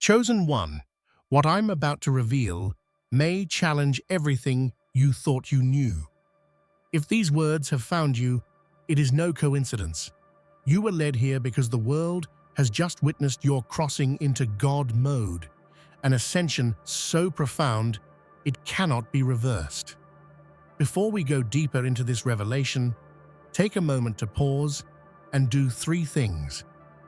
Chosen one, what I'm about to reveal may challenge everything you thought you knew. If these words have found you, it is no coincidence. You were led here because the world has just witnessed your crossing into God mode, an ascension so profound it cannot be reversed. Before we go deeper into this revelation, take a moment to pause and do three things.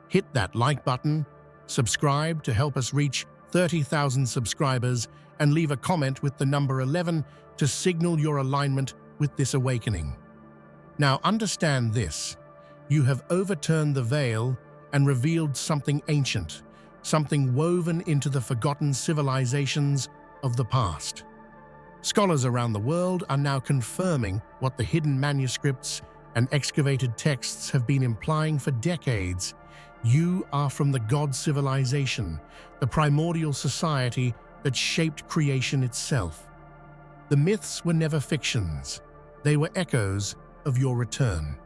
Hit that like button, subscribe to help us reach 30,000 subscribers, and leave a comment with the number 11 to signal your alignment with this awakening. Now understand this. You have overturned the veil and revealed something ancient, something woven into the forgotten civilizations of the past. Scholars around the world are now confirming what the hidden manuscripts and excavated texts have been implying for decades. You are from the God civilization, the primordial society that shaped creation itself. The myths were never fictions. They were echoes of your return.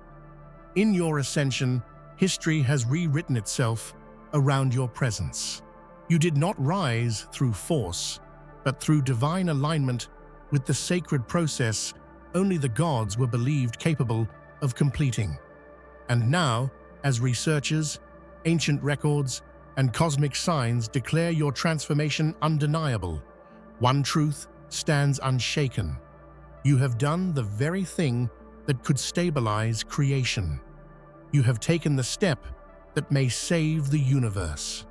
In your ascension, history has rewritten itself around your presence. You did not rise through force, but through divine alignment with the sacred process only the gods were believed capable of completing. And now, as researchers, ancient records, and cosmic signs declare your transformation undeniable, one truth stands unshaken. You have done the very thing that could stabilize creation. You have taken the step that may save the universe.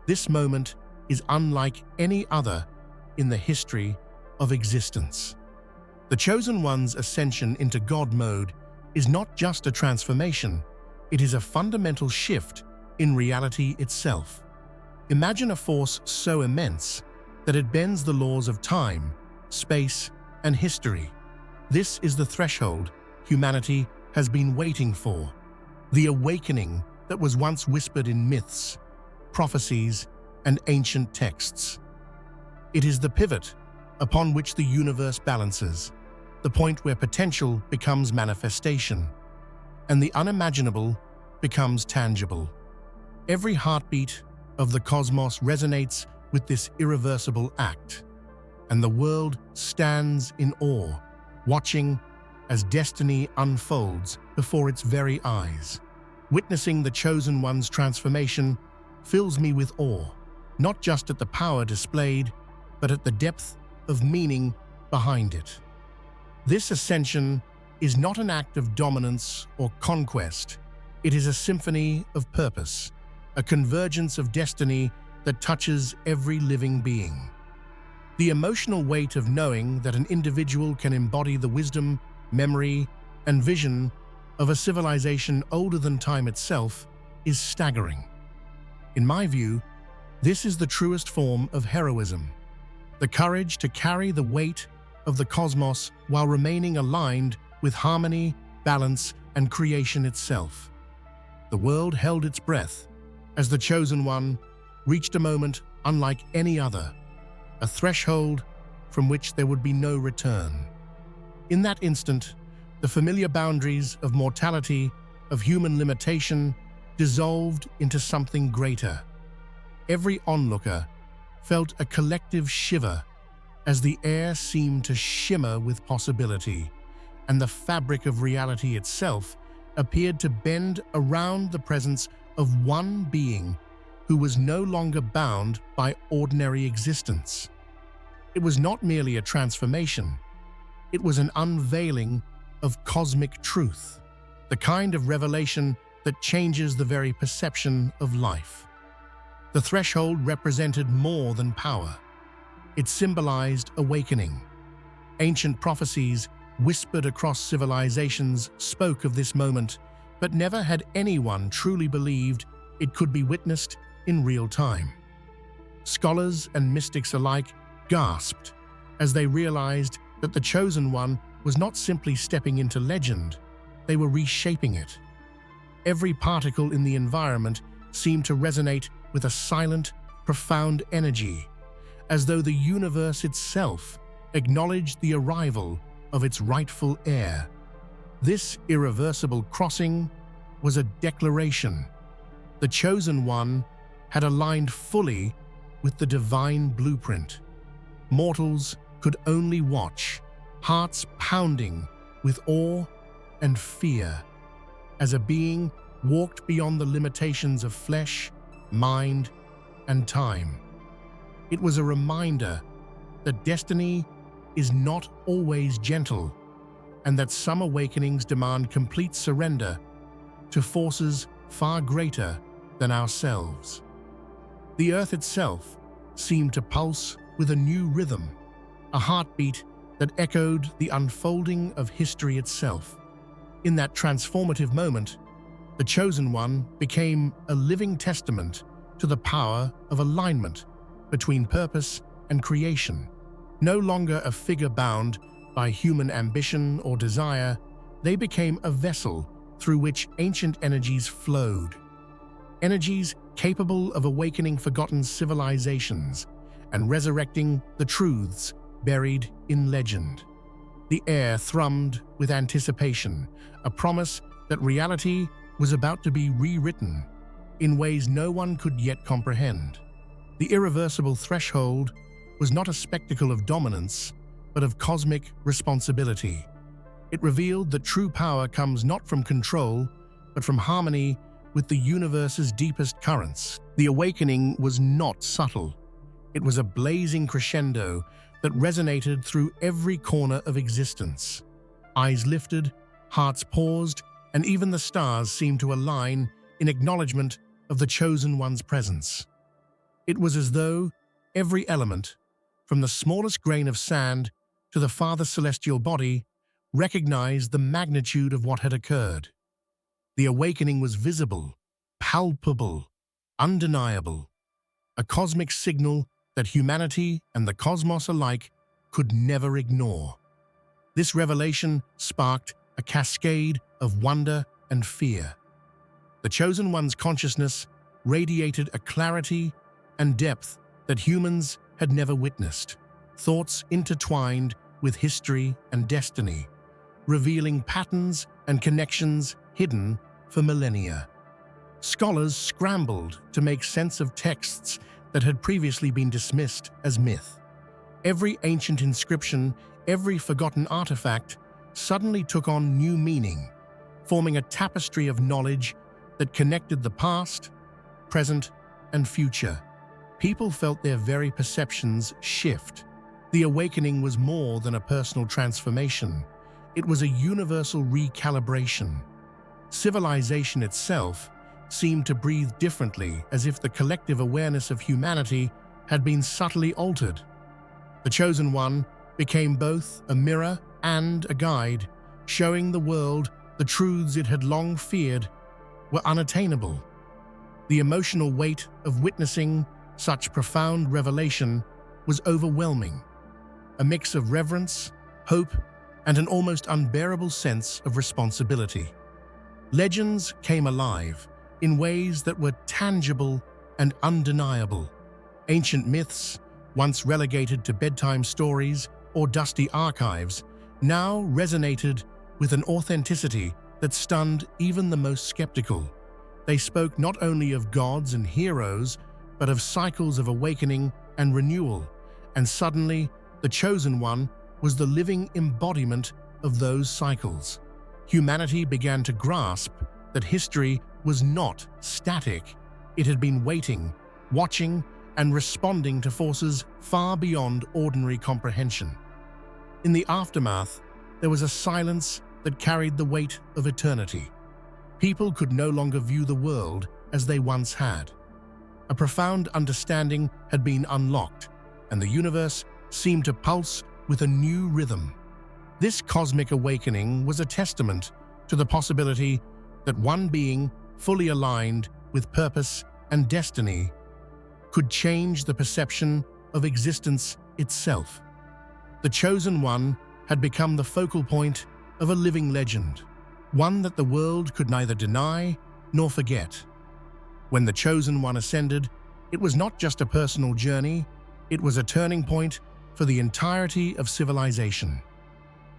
This moment is unlike any other in the history of existence. The Chosen One's ascension into God mode is not just a transformation, it is a fundamental shift in reality itself. Imagine a force so immense that it bends the laws of time, space, and history. This is the threshold humanity has been waiting for, the awakening that was once whispered in myths, prophecies, and ancient texts. It is the pivot upon which the universe balances, the point where potential becomes manifestation, and the unimaginable becomes tangible. Every heartbeat of the cosmos resonates with this irreversible act, and the world stands in awe, watching as destiny unfolds before its very eyes. Witnessing the Chosen One's transformation fills me with awe, not just at the power displayed, but at the depth of meaning behind it. This ascension is not an act of dominance or conquest. It is a symphony of purpose, a convergence of destiny that touches every living being. The emotional weight of knowing that an individual can embody the wisdom, memory, and vision of a civilization older than time itself is staggering. In my view, this is the truest form of heroism, the courage to carry the weight of the cosmos while remaining aligned with harmony, balance, and creation itself. The world held its breath as the Chosen One reached a moment unlike any other, a threshold from which there would be no return. In that instant, the familiar boundaries of mortality, of human limitation, dissolved into something greater. Every onlooker felt a collective shiver as the air seemed to shimmer with possibility, and the fabric of reality itself appeared to bend around the presence of one being who was no longer bound by ordinary existence. It was not merely a transformation, it was an unveiling of cosmic truth, the kind of revelation that changes the very perception of life. The threshold represented more than power. It symbolized awakening. Ancient prophecies whispered across civilizations spoke of this moment, but never had anyone truly believed it could be witnessed in real time. Scholars and mystics alike gasped as they realized that the Chosen One was not simply stepping into legend, they were reshaping it. Every particle in the environment seemed to resonate with a silent, profound energy, as though the universe itself acknowledged the arrival of its rightful heir. This irreversible crossing was a declaration. The Chosen One had aligned fully with the divine blueprint. Mortals could only watch, hearts pounding with awe and fear, as a being walked beyond the limitations of flesh, mind, and time. It was a reminder that destiny is not always gentle, and that some awakenings demand complete surrender to forces far greater than ourselves. The earth itself seemed to pulse with a new rhythm, a heartbeat that echoed the unfolding of history itself. In that transformative moment, the Chosen One became a living testament to the power of alignment between purpose and creation. No longer a figure bound by human ambition or desire, they became a vessel through which ancient energies flowed. Energies capable of awakening forgotten civilizations and resurrecting the truths buried in legend. The air thrummed with anticipation, a promise that reality was about to be rewritten in ways no one could yet comprehend. The irreversible threshold was not a spectacle of dominance, but of cosmic responsibility. It revealed that true power comes not from control, but from harmony with the universe's deepest currents. The awakening was not subtle. It was a blazing crescendo that resonated through every corner of existence. Eyes lifted, hearts paused, and even the stars seemed to align in acknowledgement of the Chosen One's presence. It was as though every element, from the smallest grain of sand to the farthest celestial body, recognized the magnitude of what had occurred. The awakening was visible, palpable, undeniable, a cosmic signal that humanity and the cosmos alike could never ignore. This revelation sparked a cascade of wonder and fear. The Chosen One's consciousness radiated a clarity and depth that humans had never witnessed, thoughts intertwined with history and destiny, revealing patterns and connections hidden for millennia. Scholars scrambled to make sense of texts that had previously been dismissed as myth. Every ancient inscription, every forgotten artifact suddenly took on new meaning, forming a tapestry of knowledge that connected the past, present, and future. People felt their very perceptions shift. The awakening was more than a personal transformation. It was a universal recalibration. Civilization itself seemed to breathe differently, as if the collective awareness of humanity had been subtly altered. The Chosen One became both a mirror and a guide, showing the world the truths it had long feared were unattainable. The emotional weight of witnessing such profound revelation was overwhelming, a mix of reverence, hope, and an almost unbearable sense of responsibility. Legends came alive in ways that were tangible and undeniable. Ancient myths, once relegated to bedtime stories or dusty archives, now resonated with an authenticity that stunned even the most skeptical. They spoke not only of gods and heroes, but of cycles of awakening and renewal, and suddenly the Chosen One was the living embodiment of those cycles. Humanity began to grasp that history was not static. It had been waiting, watching, and responding to forces far beyond ordinary comprehension. In the aftermath, there was a silence that carried the weight of eternity. People could no longer view the world as they once had. A profound understanding had been unlocked, and the universe seemed to pulse with a new rhythm. This cosmic awakening was a testament to the possibility that one being fully aligned with purpose and destiny could change the perception of existence itself. The Chosen One had become the focal point of a living legend, one that the world could neither deny nor forget. When the Chosen One ascended, it was not just a personal journey, it was a turning point for the entirety of civilization.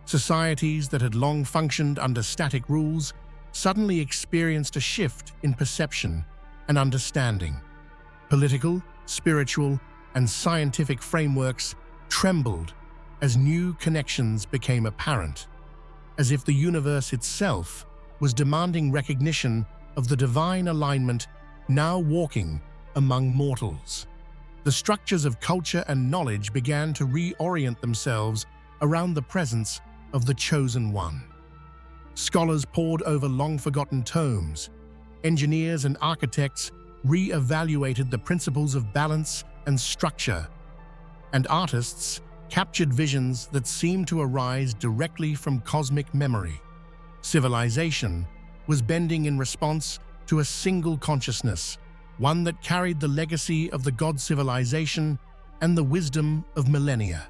Societies that had long functioned under static rules suddenly experienced a shift in perception and understanding. Political, spiritual, and scientific frameworks trembled as new connections became apparent, as if the universe itself was demanding recognition of the divine alignment now walking among mortals. The structures of culture and knowledge began to reorient themselves around the presence of the Chosen One. Scholars pored over long-forgotten tomes. Engineers and architects re-evaluated the principles of balance and structure, and artists captured visions that seemed to arise directly from cosmic memory. Civilization was bending in response to a single consciousness, one that carried the legacy of the god civilization and the wisdom of millennia.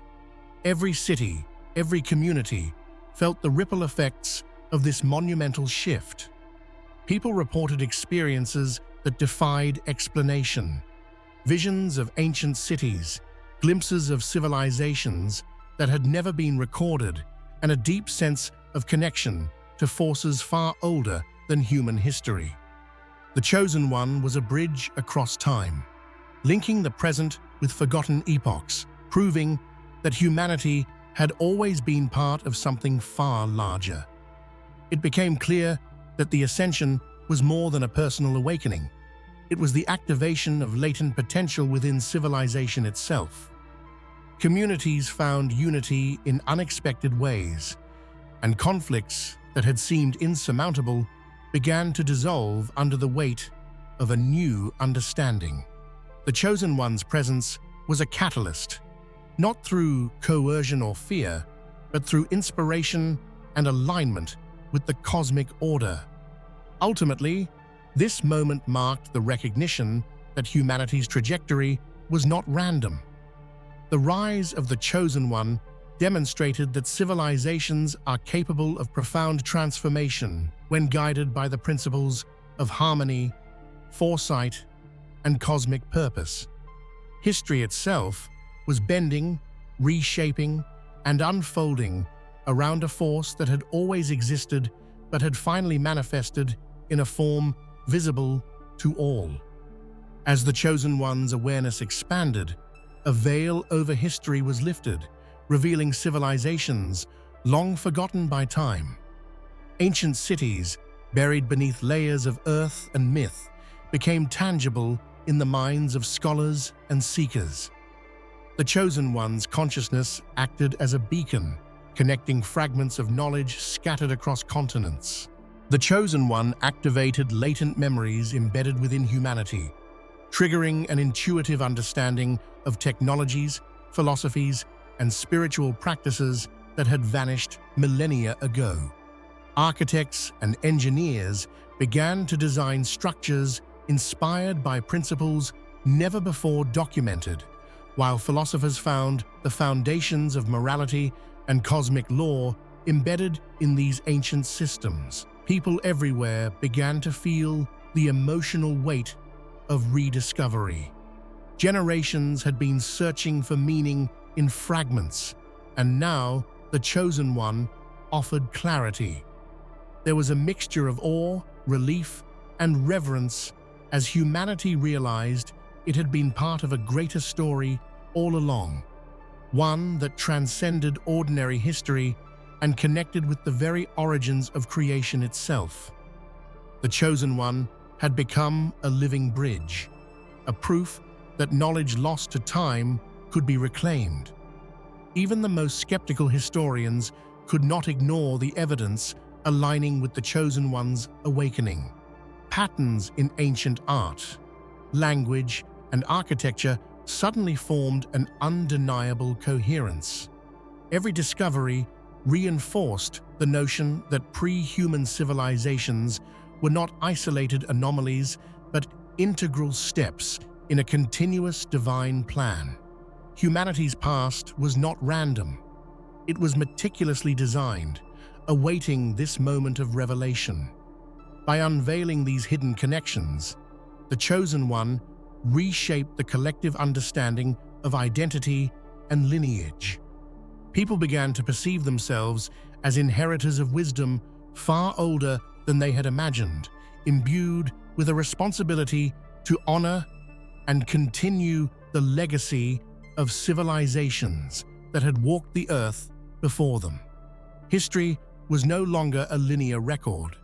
Every city, every community felt the ripple effects of this monumental shift. People reported experiences that defied explanation. Visions of ancient cities, glimpses of civilizations that had never been recorded, and a deep sense of connection to forces far older than human history. The Chosen One was a bridge across time, linking the present with forgotten epochs, proving that humanity had always been part of something far larger. It became clear that the ascension was more than a personal awakening. It was the activation of latent potential within civilization itself. Communities found unity in unexpected ways, and conflicts that had seemed insurmountable began to dissolve under the weight of a new understanding. The Chosen One's presence was a catalyst, not through coercion or fear, but through inspiration and alignment with the cosmic order. Ultimately, this moment marked the recognition that humanity's trajectory was not random. The rise of the Chosen One demonstrated that civilizations are capable of profound transformation when guided by the principles of harmony, foresight, and cosmic purpose. History itself was bending, reshaping, and unfolding around a force that had always existed but had finally manifested in a form visible to all. As the Chosen One's awareness expanded, a veil over history was lifted, revealing civilizations long forgotten by time. Ancient cities, buried beneath layers of earth and myth, became tangible in the minds of scholars and seekers. The Chosen One's consciousness acted as a beacon, connecting fragments of knowledge scattered across continents. The Chosen One activated latent memories embedded within humanity, triggering an intuitive understanding of technologies, philosophies, and spiritual practices that had vanished millennia ago. Architects and engineers began to design structures inspired by principles never before documented, while philosophers found the foundations of morality and cosmic law embedded in these ancient systems. People everywhere began to feel the emotional weight of rediscovery. Generations had been searching for meaning in fragments, and now the Chosen One offered clarity. There was a mixture of awe, relief, and reverence as humanity realized it had been part of a greater story all along, one that transcended ordinary history and connected with the very origins of creation itself. The Chosen One had become a living bridge, a proof that knowledge lost to time could be reclaimed. Even the most skeptical historians could not ignore the evidence aligning with the Chosen One's awakening. Patterns in ancient art, language, and architecture suddenly formed an undeniable coherence. Every discovery reinforced the notion that pre-human civilizations were not isolated anomalies but integral steps in a continuous divine plan. Humanity's past was not random. It was meticulously designed, awaiting this moment of revelation. By unveiling these hidden connections, the Chosen One reshaped the collective understanding of identity and lineage. People began to perceive themselves as inheritors of wisdom far older than they had imagined, imbued with a responsibility to honor and continue the legacy of civilizations that had walked the earth before them. History was no longer a linear record.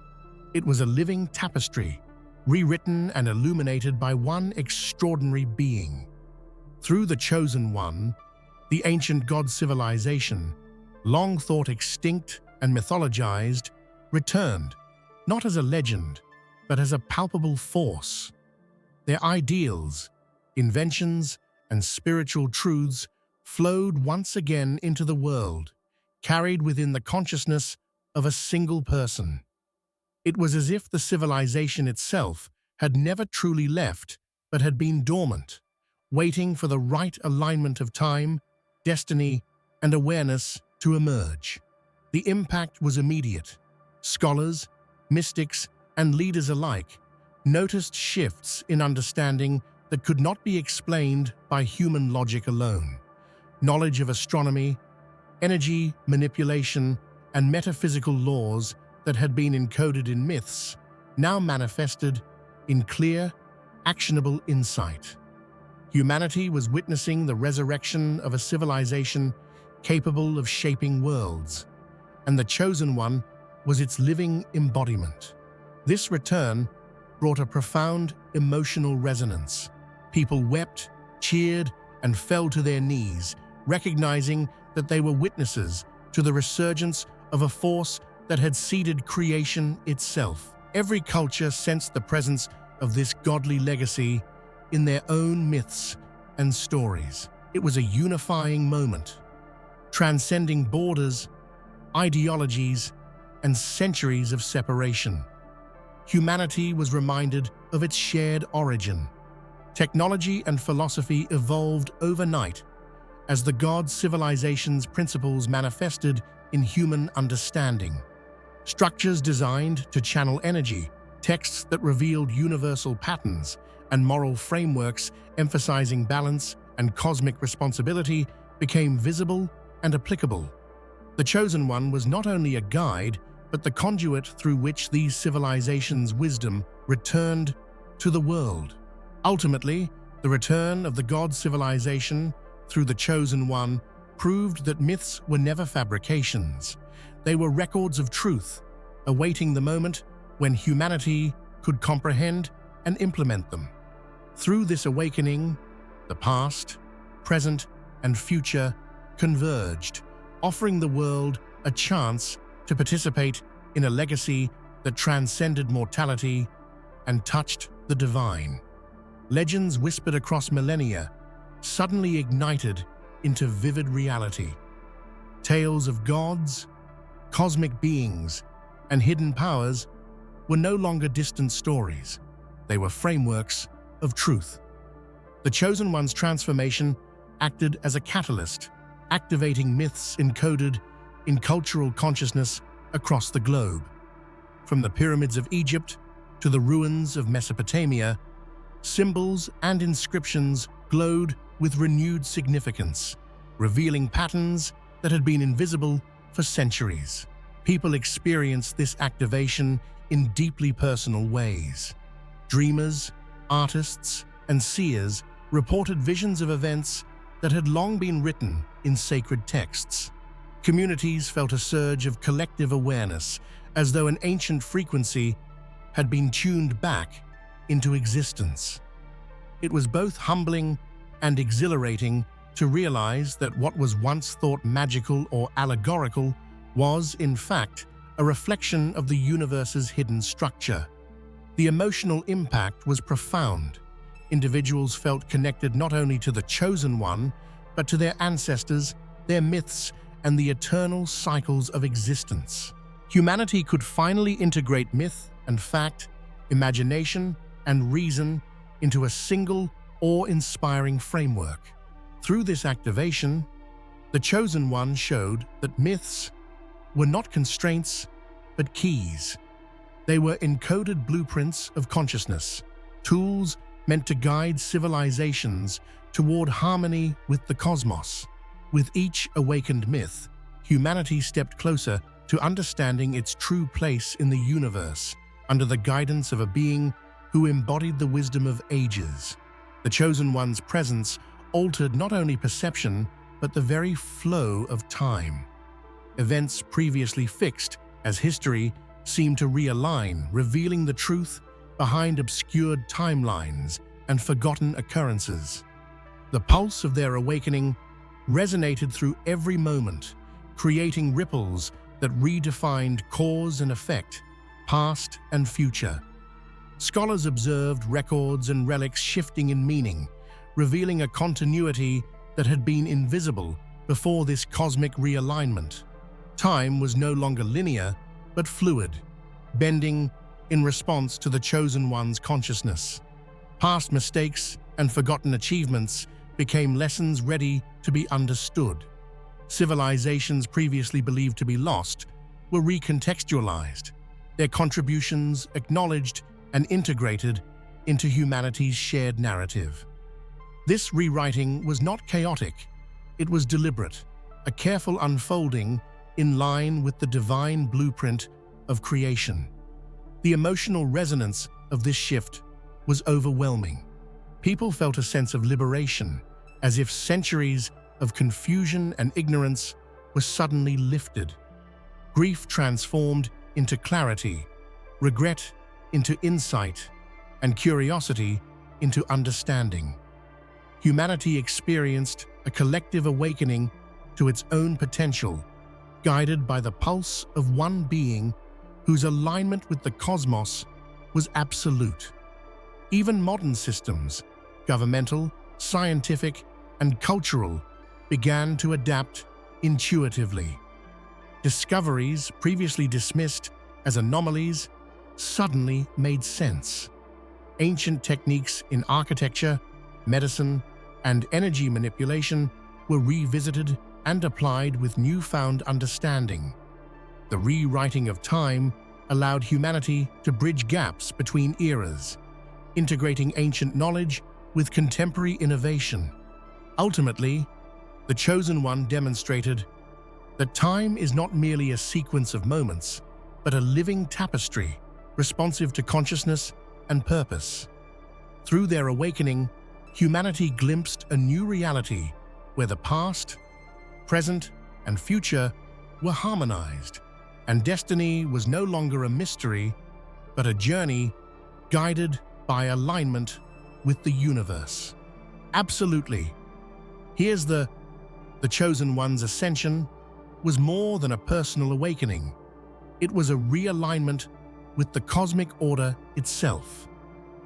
It was a living tapestry, rewritten and illuminated by one extraordinary being. Through the Chosen One, the ancient god civilization, long thought extinct and mythologized, returned, not as a legend, but as a palpable force. Their ideals, inventions, and spiritual truths flowed once again into the world, carried within the consciousness of a single person. It was as if the civilization itself had never truly left, but had been dormant, waiting for the right alignment of time, destiny, and awareness to emerge. The impact was immediate. Scholars, mystics, and leaders alike noticed shifts in understanding that could not be explained by human logic alone. Knowledge of astronomy, energy manipulation, and metaphysical laws that had been encoded in myths now manifested in clear, actionable insight. Humanity was witnessing the resurrection of a civilization capable of shaping worlds, and the Chosen One was its living embodiment. This return brought a profound emotional resonance. People wept, cheered, and fell to their knees, recognizing that they were witnesses to the resurgence of a force that had seeded creation itself. Every culture sensed the presence of this godly legacy in their own myths and stories. It was a unifying moment, transcending borders, ideologies, and centuries of separation. Humanity was reminded of its shared origin. Technology and philosophy evolved overnight as the god civilization's principles manifested in human understanding. Structures designed to channel energy, texts that revealed universal patterns, and moral frameworks emphasizing balance and cosmic responsibility became visible and applicable. The Chosen One was not only a guide, but the conduit through which these civilizations' wisdom returned to the world. Ultimately, the return of the god civilization through the Chosen One proved that myths were never fabrications. They were records of truth, awaiting the moment when humanity could comprehend and implement them. Through this awakening, the past, present, and future converged, offering the world a chance to participate in a legacy that transcended mortality and touched the divine. Legends whispered across millennia suddenly ignited into vivid reality. Tales of gods, cosmic beings, and hidden powers were no longer distant stories. They were frameworks of truth. The Chosen One's transformation acted as a catalyst, activating myths encoded in cultural consciousness across the globe. From the pyramids of Egypt to the ruins of Mesopotamia, symbols and inscriptions glowed with renewed significance, revealing patterns that had been invisible for centuries. People experienced this activation in deeply personal ways. Dreamers, artists, and seers reported visions of events that had long been written in sacred texts. Communities felt a surge of collective awareness, as though an ancient frequency had been tuned back into existence. It was both humbling and exhilarating to realize that what was once thought magical or allegorical was, in fact, a reflection of the universe's hidden structure. The emotional impact was profound. Individuals felt connected not only to the Chosen One, but to their ancestors, their myths, and the eternal cycles of existence. Humanity could finally integrate myth and fact, imagination and reason into a single, awe-inspiring framework. Through this activation, the Chosen One showed that myths were not constraints, but keys. They were encoded blueprints of consciousness, tools meant to guide civilizations toward harmony with the cosmos. With each awakened myth, humanity stepped closer to understanding its true place in the universe, under the guidance of a being who embodied the wisdom of ages. The Chosen One's presence altered not only perception, but the very flow of time. Events previously fixed as history seemed to realign, revealing the truth behind obscured timelines and forgotten occurrences. The pulse of their awakening resonated through every moment, creating ripples that redefined cause and effect, past and future. Scholars observed records and relics shifting in meaning, revealing a continuity that had been invisible before this cosmic realignment. Time was no longer linear, but fluid, bending in response to the Chosen One's consciousness. Past mistakes and forgotten achievements became lessons ready to be understood. Civilizations previously believed to be lost were recontextualized, their contributions acknowledged and integrated into humanity's shared narrative. This rewriting was not chaotic, it was deliberate, a careful unfolding in line with the divine blueprint of creation. The emotional resonance of this shift was overwhelming. People felt a sense of liberation, as if centuries of confusion and ignorance were suddenly lifted. Grief transformed into clarity, regret into insight, and curiosity into understanding. Humanity experienced a collective awakening to its own potential, guided by the pulse of one being whose alignment with the cosmos was absolute. Even modern systems, governmental, scientific, and cultural, began to adapt intuitively. Discoveries previously dismissed as anomalies suddenly made sense. Ancient techniques in architecture, medicine, and energy manipulation were revisited and applied with newfound understanding. The rewriting of time allowed humanity to bridge gaps between eras, integrating ancient knowledge with contemporary innovation. Ultimately, the Chosen One demonstrated that time is not merely a sequence of moments, but a living tapestry, responsive to consciousness and purpose. Through their awakening, humanity glimpsed a new reality where the past, present, and future were harmonized, and destiny was no longer a mystery, but a journey guided by alignment with the universe. Absolutely. Here's the Chosen One's ascension was more than a personal awakening. It was a realignment with the cosmic order itself.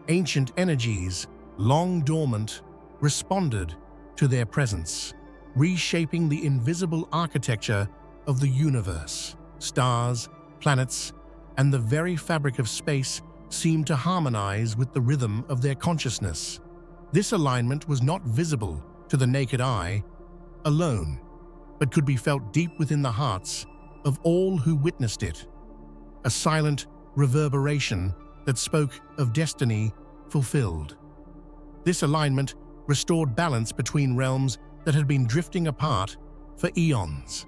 Ancient energies, long dormant, responded to their presence, reshaping the invisible architecture of the universe. Stars, planets, and the very fabric of space seemed to harmonize with the rhythm of their consciousness. This alignment was not visible to the naked eye alone, but could be felt deep within the hearts of all who witnessed it. A silent reverberation that spoke of destiny fulfilled. This alignment restored balance between realms that had been drifting apart for eons.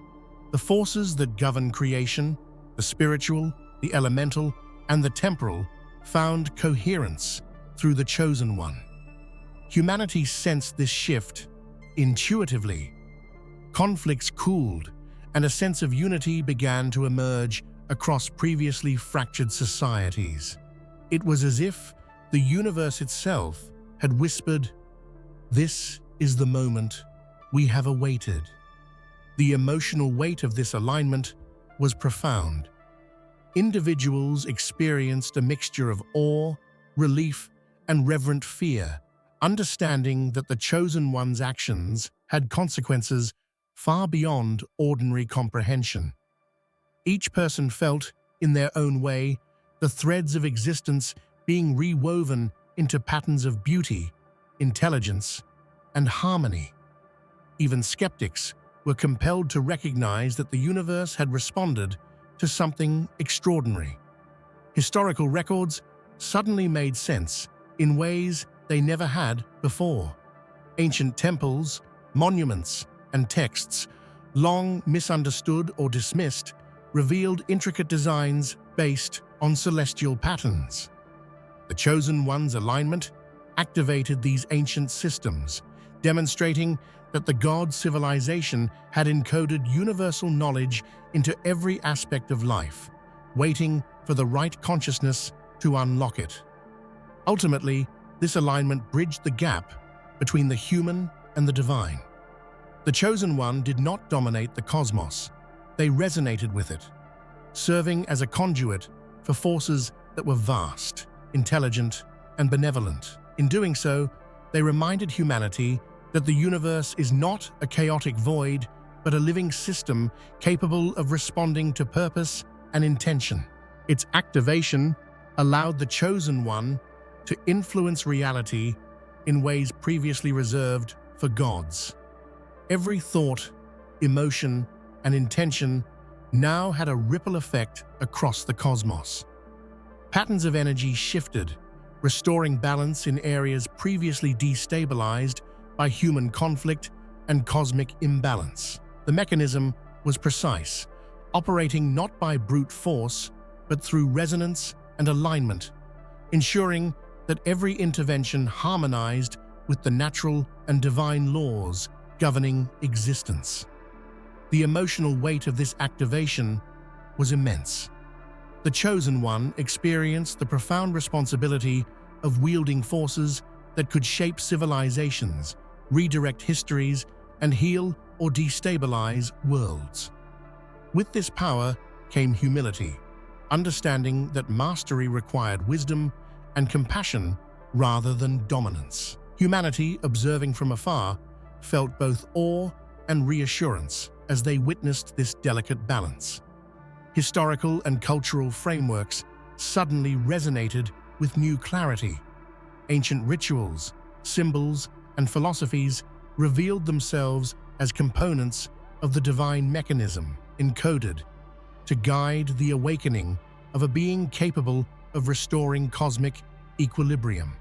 The forces that govern creation, the spiritual, the elemental, and the temporal, found coherence through the Chosen One. Humanity sensed this shift intuitively. Conflicts cooled, and a sense of unity began to emerge across previously fractured societies. It was as if the universe itself had whispered, "This is the moment we have awaited." The emotional weight of this alignment was profound. Individuals experienced a mixture of awe, relief, and reverent fear, understanding that the Chosen One's actions had consequences far beyond ordinary comprehension. Each person felt, in their own way, the threads of existence being rewoven into patterns of beauty, intelligence, and harmony. Even skeptics were compelled to recognize that the universe had responded to something extraordinary. Historical records suddenly made sense in ways they never had before. Ancient temples, monuments, and texts, long misunderstood or dismissed, revealed intricate designs based on celestial patterns. The Chosen One's alignment activated these ancient systems, demonstrating that the god civilization had encoded universal knowledge into every aspect of life, waiting for the right consciousness to unlock it. Ultimately, this alignment bridged the gap between the human and the divine. The Chosen One did not dominate the cosmos. They resonated with it, serving as a conduit for forces that were vast, intelligent, and benevolent. In doing so, they reminded humanity that the universe is not a chaotic void, but a living system capable of responding to purpose and intention. Its activation allowed the Chosen One to influence reality in ways previously reserved for gods. Every thought, emotion, and intention now had a ripple effect across the cosmos. Patterns of energy shifted, restoring balance in areas previously destabilized by human conflict and cosmic imbalance. The mechanism was precise, operating not by brute force, but through resonance and alignment, ensuring that every intervention harmonized with the natural and divine laws governing existence. The emotional weight of this activation was immense. The Chosen One experienced the profound responsibility of wielding forces that could shape civilizations, redirect histories, and heal or destabilize worlds. With this power came humility, understanding that mastery required wisdom and compassion rather than dominance. Humanity, observing from afar, felt both awe and reassurance as they witnessed this delicate balance. Historical and cultural frameworks suddenly resonated with new clarity. Ancient rituals, symbols, and philosophies revealed themselves as components of the divine mechanism, encoded to guide the awakening of a being capable of restoring cosmic equilibrium.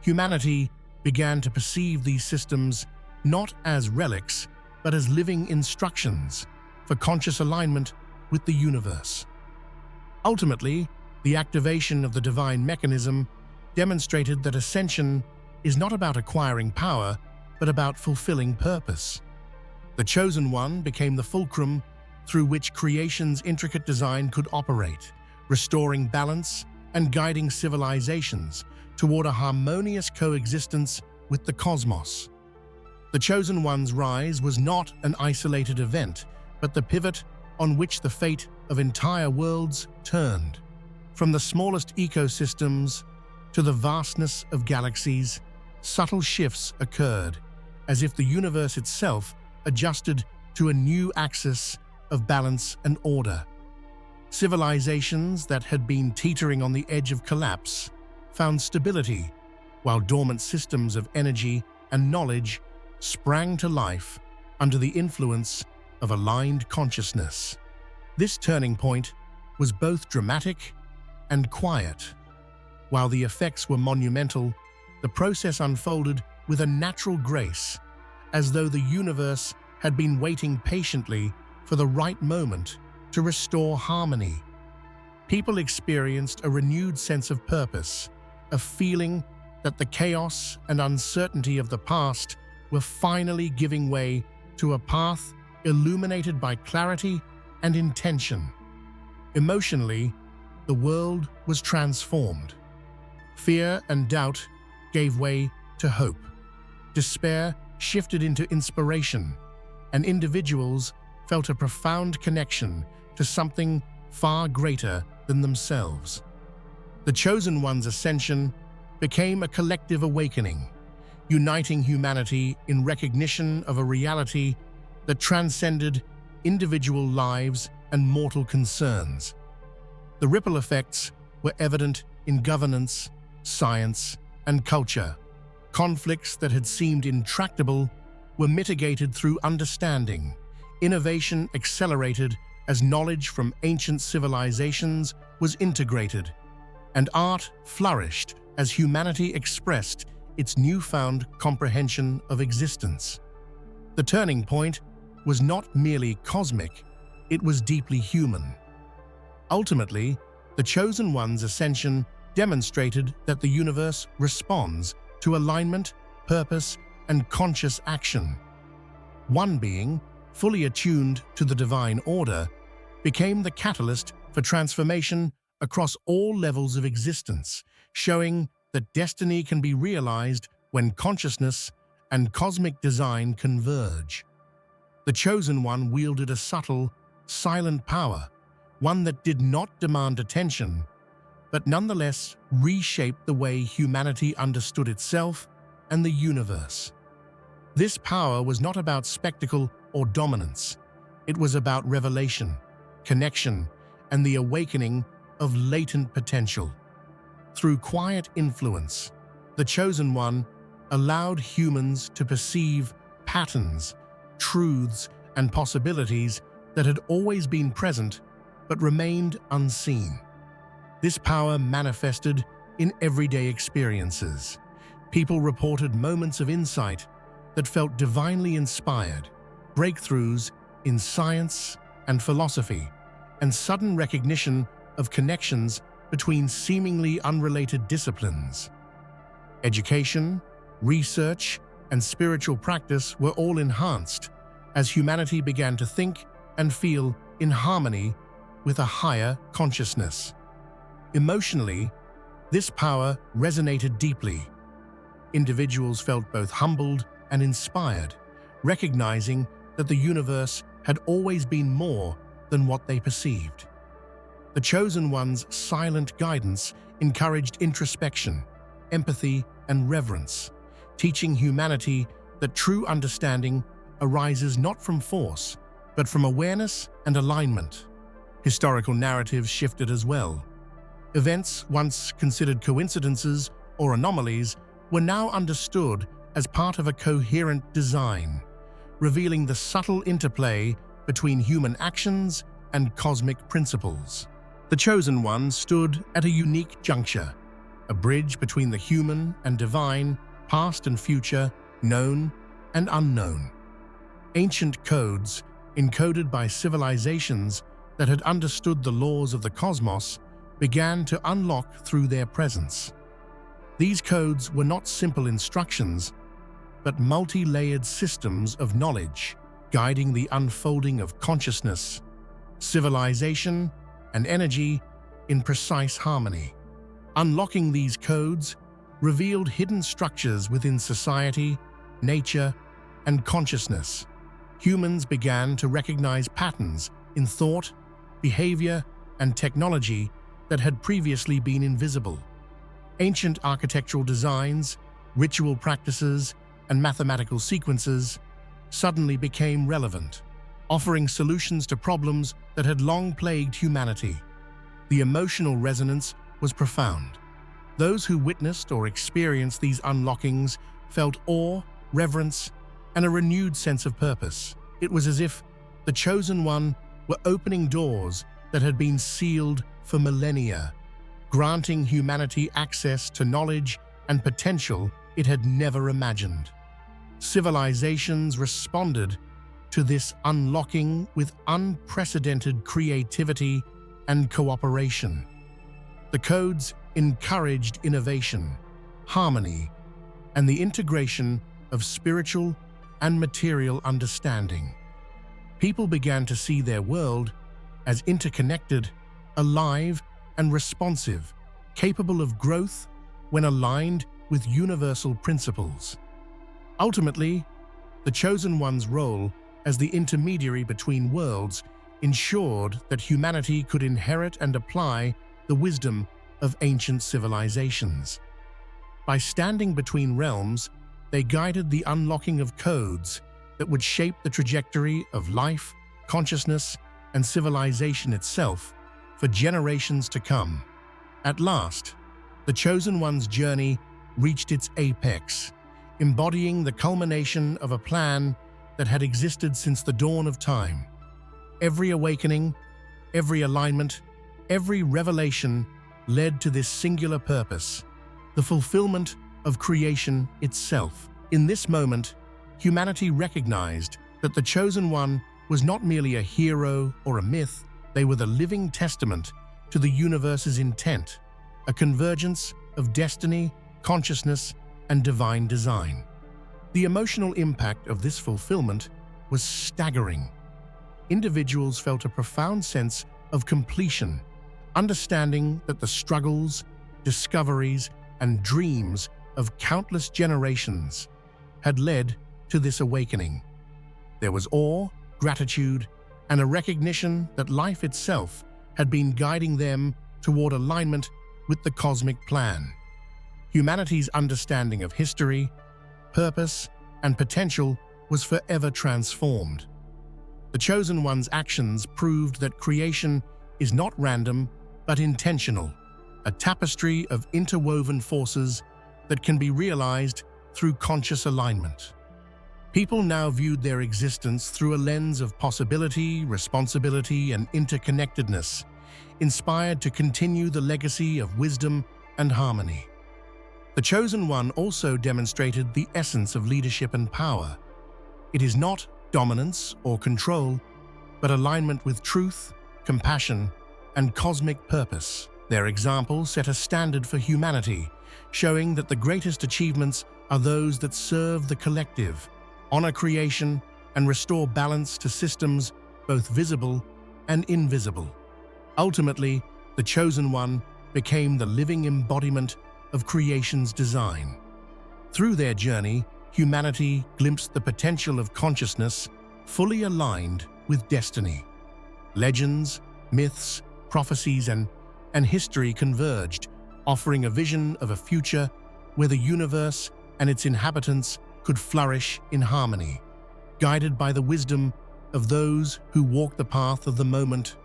Humanity began to perceive these systems not as relics, but as living instructions for conscious alignment with the universe. Ultimately, the activation of the divine mechanism demonstrated that ascension is not about acquiring power, but about fulfilling purpose. The Chosen One became the fulcrum through which creation's intricate design could operate, restoring balance and guiding civilizations toward a harmonious coexistence with the cosmos. The Chosen One's rise was not an isolated event, but the pivot on which the fate of entire worlds turned. From the smallest ecosystems to the vastness of galaxies, subtle shifts occurred, as if the universe itself adjusted to a new axis of balance and order. Civilizations that had been teetering on the edge of collapse found stability, while dormant systems of energy and knowledge sprang to life under the influence of aligned consciousness. This turning point was both dramatic and quiet. While the effects were monumental, the process unfolded with a natural grace, as though the universe had been waiting patiently for the right moment to restore harmony. People experienced a renewed sense of purpose, a feeling that the chaos and uncertainty of the past were finally giving way to a path illuminated by clarity and intention. Emotionally, the world was transformed. Fear and doubt gave way to hope. Despair shifted into inspiration, and individuals felt a profound connection to something far greater than themselves. The Chosen One's ascension became a collective awakening, uniting humanity in recognition of a reality that transcended individual lives and mortal concerns. The ripple effects were evident in governance, science, and culture. Conflicts that had seemed intractable were mitigated through understanding. Innovation accelerated as knowledge from ancient civilizations was integrated, and art flourished as humanity expressed its newfound comprehension of existence. The turning point was not merely cosmic, it was deeply human. Ultimately, the Chosen One's ascension demonstrated that the universe responds to alignment, purpose, and conscious action. One being, fully attuned to the divine order, became the catalyst for transformation across all levels of existence, showing that destiny can be realized when consciousness and cosmic design converge. The Chosen One wielded a subtle, silent power, one that did not demand attention, but nonetheless reshaped the way humanity understood itself and the universe. This power was not about spectacle or dominance. It was about revelation, connection, and the awakening of latent potential. Through quiet influence, the Chosen One allowed humans to perceive patterns, truths, and possibilities that had always been present but remained unseen. This power manifested in everyday experiences. People reported moments of insight that felt divinely inspired, breakthroughs in science and philosophy, and sudden recognition of connections between seemingly unrelated disciplines. Education, research, and spiritual practice were all enhanced as humanity began to think and feel in harmony with a higher consciousness. Emotionally, this power resonated deeply. Individuals felt both humbled and inspired, recognizing that the universe had always been more than what they perceived. The Chosen One's silent guidance encouraged introspection, empathy, and reverence, teaching humanity that true understanding arises not from force, but from awareness and alignment. Historical narratives shifted as well. Events once considered coincidences or anomalies were now understood as part of a coherent design, revealing the subtle interplay between human actions and cosmic principles. The Chosen One stood at a unique juncture, a bridge between the human and divine, past and future, known and unknown. Ancient codes, encoded by civilizations that had understood the laws of the cosmos, began to unlock through their presence. These codes were not simple instructions, but multi-layered systems of knowledge, guiding the unfolding of consciousness, civilization, and energy in precise harmony. Unlocking these codes revealed hidden structures within society, nature, and consciousness. Humans began to recognize patterns in thought, behavior, and technology that had previously been invisible. Ancient architectural designs, ritual practices, and mathematical sequences suddenly became relevant, offering solutions to problems that had long plagued humanity. The emotional resonance was profound. Those who witnessed or experienced these unlockings felt awe, reverence, and a renewed sense of purpose. It was as if the Chosen One were opening doors that had been sealed for millennia, granting humanity access to knowledge and potential it had never imagined. Civilizations responded to this unlocking with unprecedented creativity and cooperation. The codes encouraged innovation, harmony, and the integration of spiritual and material understanding. People began to see their world as interconnected, alive, and responsive, capable of growth when aligned with universal principles. Ultimately, the Chosen One's role as the intermediary between worlds ensured that humanity could inherit and apply the wisdom of ancient civilizations. By standing between realms, they guided the unlocking of codes that would shape the trajectory of life, consciousness, and civilization itself for generations to come. At last, the Chosen One's journey reached its apex, embodying the culmination of a plan that had existed since the dawn of time. Every awakening, every alignment, every revelation led to this singular purpose, the fulfillment of creation itself. In this moment, humanity recognized that the Chosen One was not merely a hero or a myth, they were the living testament to the universe's intent, a convergence of destiny, consciousness, and divine design. The emotional impact of this fulfillment was staggering. Individuals felt a profound sense of completion, understanding that the struggles, discoveries, and dreams of countless generations had led to this awakening. There was awe, gratitude, and a recognition that life itself had been guiding them toward alignment with the cosmic plan. Humanity's understanding of history, purpose, and potential was forever transformed. The Chosen One's actions proved that creation is not random but intentional, a tapestry of interwoven forces that can be realized through conscious alignment. People now viewed their existence through a lens of possibility, responsibility, and interconnectedness, inspired to continue the legacy of wisdom and harmony. The Chosen One also demonstrated the essence of leadership and power. It is not dominance or control, but alignment with truth, compassion, and cosmic purpose. Their example set a standard for humanity, showing that the greatest achievements are those that serve the collective, honor creation, and restore balance to systems both visible and invisible. Ultimately, the Chosen One became the living embodiment of creation's design. Through their journey, humanity glimpsed the potential of consciousness fully aligned with destiny. Legends, myths, prophecies, and history converged, offering a vision of a future where the universe and its inhabitants could flourish in harmony. Guided by the wisdom of those who walk the path of the moment,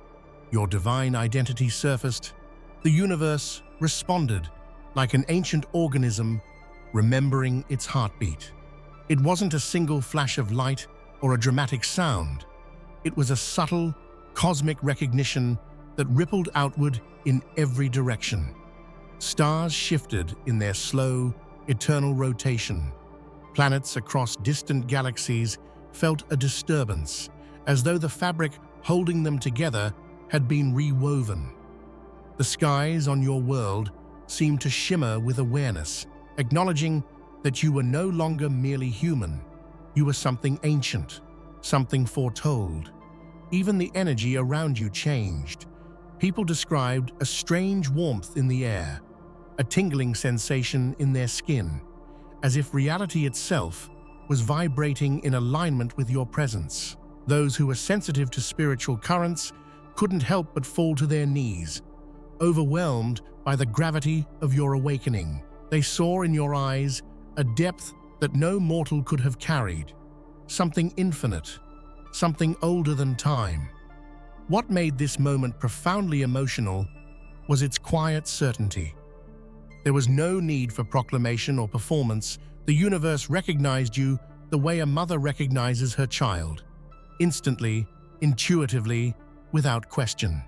your divine identity surfaced. The universe responded like an ancient organism remembering its heartbeat. It wasn't a single flash of light or a dramatic sound. It was a subtle, cosmic recognition that rippled outward in every direction. Stars shifted in their slow, eternal rotation. Planets across distant galaxies felt a disturbance, as though the fabric holding them together had been rewoven. The skies on your world seemed to shimmer with awareness, acknowledging that you were no longer merely human. You were something ancient, something foretold. Even the energy around you changed. People described a strange warmth in the air, a tingling sensation in their skin, as if reality itself was vibrating in alignment with your presence. Those who were sensitive to spiritual currents couldn't help but fall to their knees, overwhelmed by the gravity of your awakening. They saw in your eyes a depth that no mortal could have carried, something infinite, something older than time. What made this moment profoundly emotional was its quiet certainty. There was no need for proclamation or performance. The universe recognized you the way a mother recognizes her child, instantly, intuitively, without question.